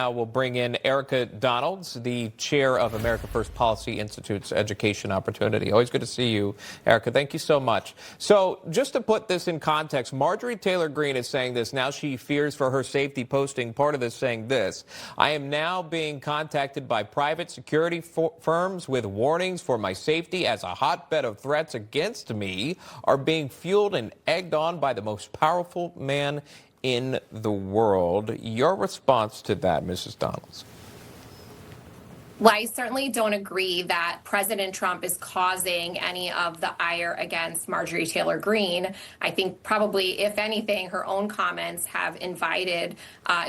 Now we'll bring in Erika Donalds, the chair of America First Policy Institute's Education Opportunity. Always good to see you, Erika. Thank you so much. So just to put this in context, Marjorie Taylor Greene is saying this. Now she fears for her safety, posting part of this saying this: I am now being contacted by private security firms with warnings for my safety as a hotbed of threats against me are being fueled and egged on by the most powerful man in the world. Your response to that, Mrs. Donalds? Well, I certainly don't agree that President Trump is causing any of the ire against Marjorie Taylor Greene. I think probably, if anything, her own comments have invited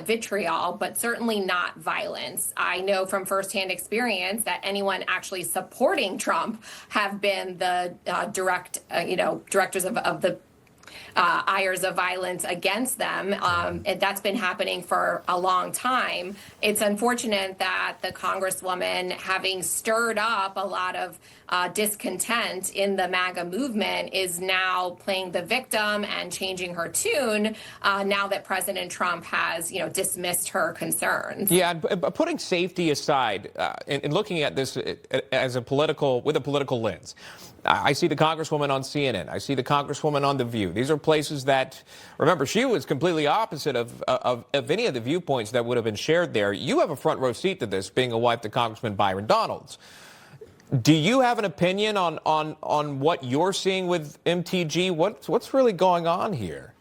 vitriol, but certainly not violence. I know from firsthand experience that anyone actually supporting Trump have been the directors of the ires of violence against them. And that's been happening for a long time. It's unfortunate that the Congresswoman, having stirred up a lot of discontent in the MAGA movement, is now playing the victim and changing her tune now that President Trump has, dismissed her concerns. Yeah, putting safety aside and looking at this as with a political lens. I see the Congresswoman on CNN. I see the Congresswoman on The View. These are places that, remember, she was completely opposite of any of the viewpoints that would have been shared there. You have a front row seat to this, being a wife to Congressman Byron Donalds. Do you have an opinion on what you're seeing with MTG? What's really going on here?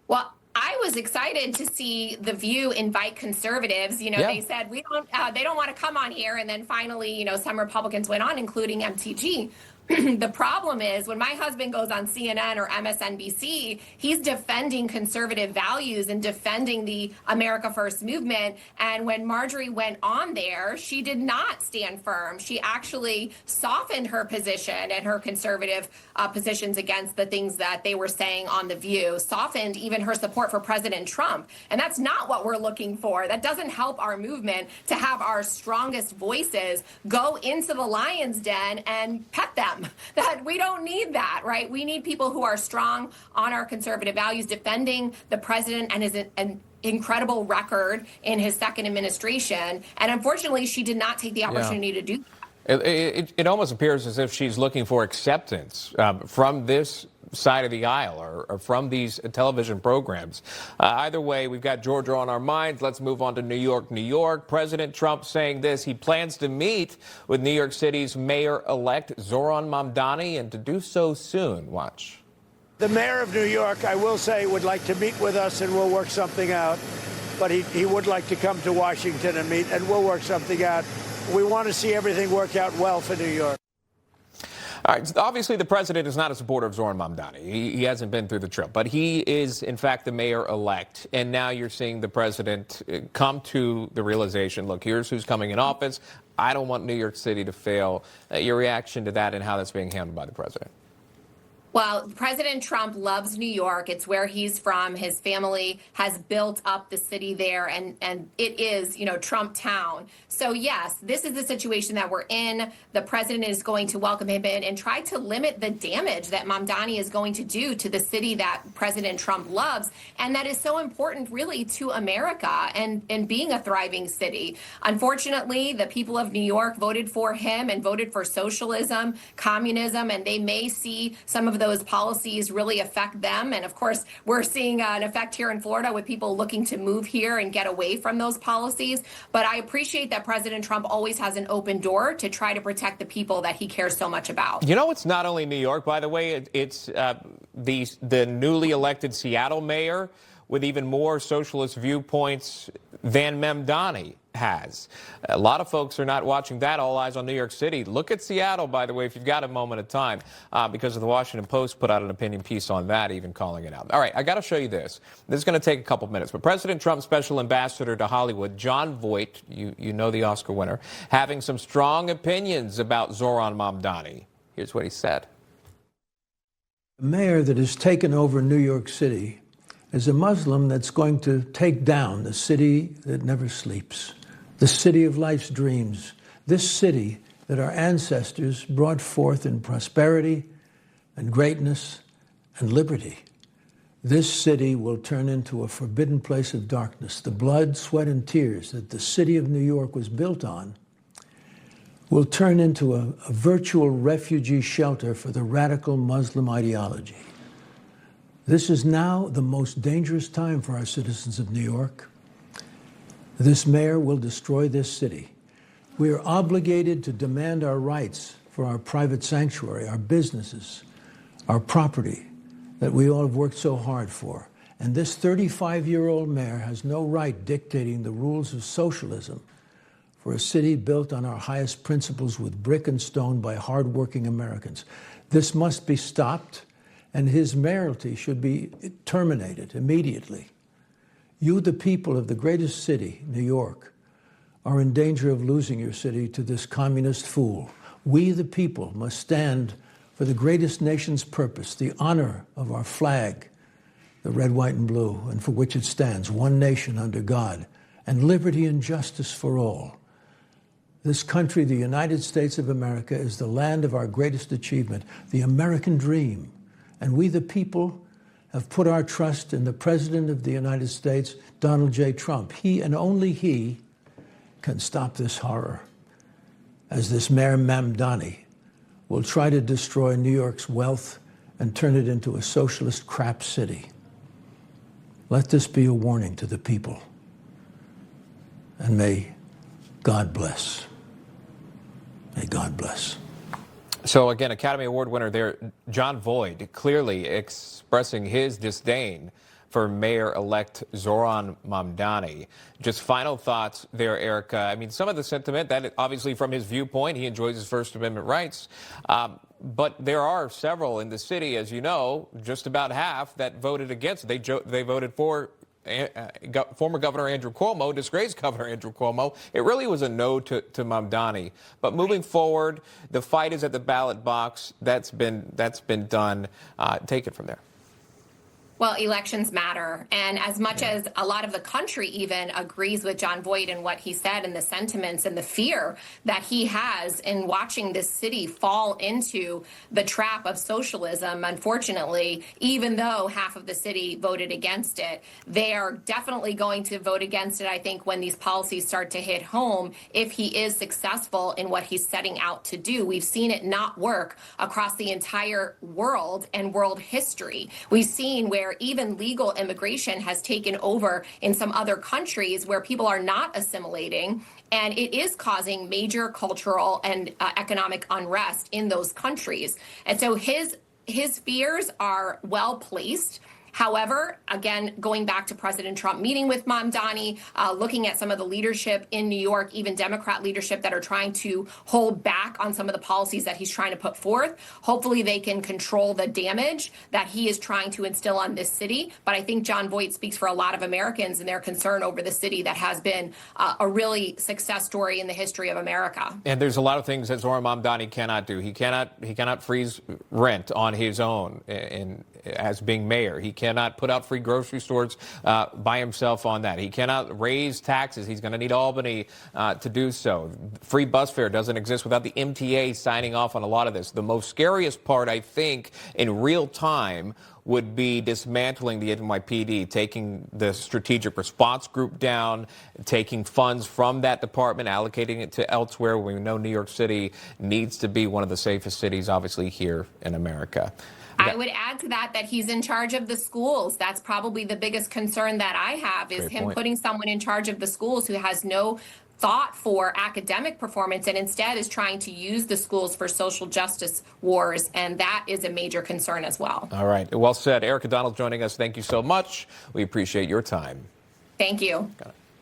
Well, I was excited to see The View invite conservatives. They said they don't want to come on here, and then finally, some Republicans went on, including MTG. The problem is when my husband goes on CNN or MSNBC, he's defending conservative values and defending the America First movement. And when Marjorie went on there, she did not stand firm. She actually softened her position and her conservative positions against the things that they were saying on The View, softened even her support for President Trump. And that's not what we're looking for. That doesn't help our movement to have our strongest voices go into the lion's den and pet them. That we don't need that, right? We need people who are strong on our conservative values, defending the president and his incredible record in his second administration. And unfortunately, she did not take the opportunity to do that. It almost appears as if she's looking for acceptance from this side of the aisle or from these television programs. Either way, we've got Georgia on our minds. Let's move on to New York. New York, President Trump saying this: he plans to meet with New York City's mayor-elect Zohran Mamdani, and to do so soon. Watch. The mayor of New York, I will say, would like to meet with us, and we'll work something out. But he would like to come to Washington and meet, and we'll work something out. We want to see everything work out well for New York. All right. Obviously, the president is not a supporter of Zohran Mamdani. He hasn't been through the trip, but he is, in fact, the mayor-elect. And now you're seeing the president come to the realization, look, here's who's coming in office. I don't want New York City to fail. Your reaction to that and how that's being handled by the president? Well, President Trump loves New York. It's where he's from. His family has built up the city there, and it is, Trump town. So, yes, this is the situation that we're in. The president is going to welcome him in and try to limit the damage that Mamdani is going to do to the city that President Trump loves, and that is so important, really, to America and being a thriving city. Unfortunately, the people of New York voted for him and voted for socialism, communism, and they may see some of those policies really affect them. And of course, we're seeing an effect here in Florida with people looking to move here and get away from those policies. But I appreciate that President Trump always has an open door to try to protect the people that he cares so much about. It's not only New York, by the way. It's the newly elected Seattle mayor with even more socialist viewpoints than Mamdani has. A lot of folks are not watching that. All eyes on New York City. Look at Seattle, by the way, if you've got a moment of time, because the Washington Post put out an opinion piece on that, even calling it out. All right, I got to show you this. This is going to take a couple minutes, but President Trump's special ambassador to Hollywood, John Voight, you know the Oscar winner, having some strong opinions about Zohran Mamdani. Here's what he said. The mayor that has taken over New York City is a Muslim that's going to take down the city that never sleeps, the city of life's dreams, this city that our ancestors brought forth in prosperity and greatness and liberty. this city will turn into a forbidden place of darkness. The blood, sweat, and tears that the city of New York was built on will turn into a virtual refugee shelter for the radical Muslim ideology. This is now the most dangerous time for our citizens of New York. This mayor will destroy this city. We are obligated to demand our rights for our private sanctuary, our businesses, our property that we all have worked so hard for. And this 35-year-old mayor has no right dictating the rules of socialism for a city built on our highest principles with brick and stone by hardworking Americans. This must be stopped, and his mayoralty should be terminated immediately. You, the people of the greatest city, New York, are in danger of losing your city to this communist fool. We, the people, must stand for the greatest nation's purpose, the honor of our flag, the red, white, and blue, and for which it stands, one nation under God, and liberty and justice for all. This country, the United States of America, is the land of our greatest achievement, the American dream. And we, the people, have put our trust in the President of the United States, Donald J. Trump. He and only he can stop this horror, as this Mayor Mamdani will try to destroy New York's wealth and turn it into a socialist crap city. Let this be a warning to the people. And may God bless. May God bless. So again, Academy Award winner there, Jon Voight, clearly expressing his disdain for Mayor-elect Zohran Mamdani. Just final thoughts there, Erika. I mean, some of the sentiment, that obviously from his viewpoint, he enjoys his First Amendment rights. But there are several in the city, as you know, just about half that voted against. They voted for former Governor Andrew Cuomo, disgraced Governor Andrew Cuomo. It really was a no to Mamdani. But moving forward, the fight is at the ballot box. That's been done. Take it from there. Well, elections matter. And as much as a lot of the country even agrees with Jon Voight and what he said and the sentiments and the fear that he has in watching this city fall into the trap of socialism, unfortunately, even though half of the city voted against it, they are definitely going to vote against it, I think, when these policies start to hit home, if he is successful in what he's setting out to do. We've seen it not work across the entire world and world history. We've seen where even legal immigration has taken over in some other countries where people are not assimilating, and it is causing major cultural and economic unrest in those countries. And so his fears are well placed. However, again, going back to President Trump meeting with Mamdani, looking at some of the leadership in New York, even Democrat leadership that are trying to hold back on some of the policies that he's trying to put forth. Hopefully they can control the damage that he is trying to instill on this city. But I think Jon Voight speaks for a lot of Americans and their concern over the city that has been a really success story in the history of America. And there's a lot of things that Zohran Mamdani cannot do. He cannot freeze rent on his own as being mayor. He cannot put out free grocery stores by himself on that. He cannot raise taxes. He's going to need Albany to do so. Free bus fare doesn't exist without the MTA signing off on a lot of this. The most scariest part, I think, in real time would be dismantling the NYPD, taking the strategic response group down, taking funds from that department, allocating it to elsewhere. We know New York City needs to be one of the safest cities, obviously, here in America. I would add to that he's in charge of the schools. That's probably the biggest concern that I have, is him putting someone in charge of the schools who has no thought for academic performance and instead is trying to use the schools for social justice wars. And that is a major concern as well. All right. Well said. Erika Donald joining us. Thank you so much. We appreciate your time. Thank you. Got it.